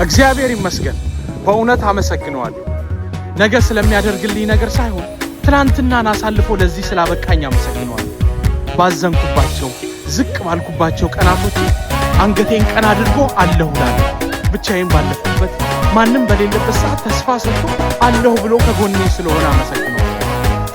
እግዚአብሔር ይመስገን በእውነት አመሰግነዋለሁ። ነገ ስለሚያደርግልኝ ነገር ሳይሆን ትናንትናን አሳልፎ ለዚህ ስላበቃኝ አመሰግነዋለሁ። ባዘንኩባቸው ዝቅ ባልኩባቸው ቀናቶች አንገቴን ቀና አድርጎ አለሁ ላለ ብቻዬን ባለፍኩበት ማንም በሌለበት ሰዓት ተስፋ ሰጥቶ አለሁ ብሎ ከጎኔ ስለሆነ አመሰግነዋለሁ።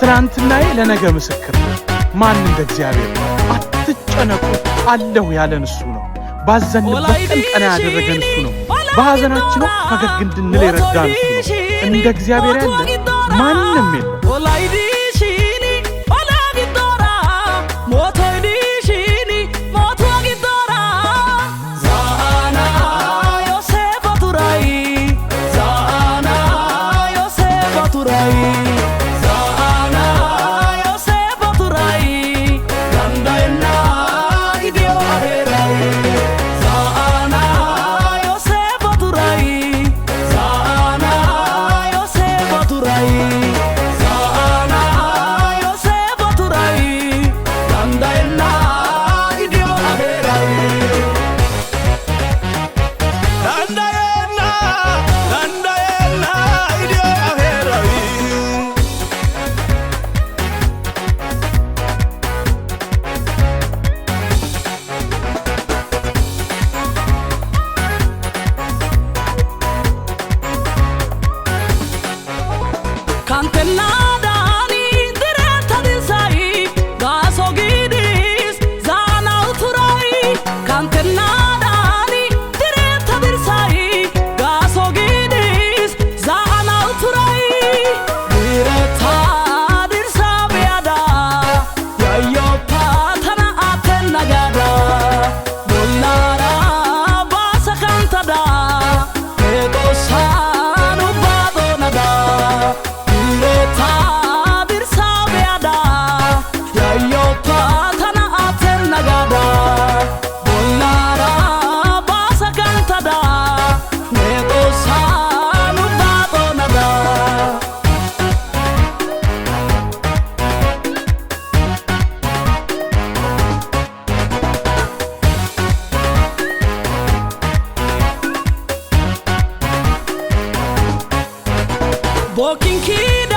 ትናንትናዬ ለነገ ምስክር ነው። ማን እንደ እግዚአብሔር አትጨነቁ አለሁ ያለን እሱ ነው። ባዘንበት ቀን ቀና ያደረገን እሱ ነው። በሐዘናችን ፈገግ እንድንል የረዳን እሱ ነው። እንደ እግዚአብሔር ያለ ማንም የለም። Walking kid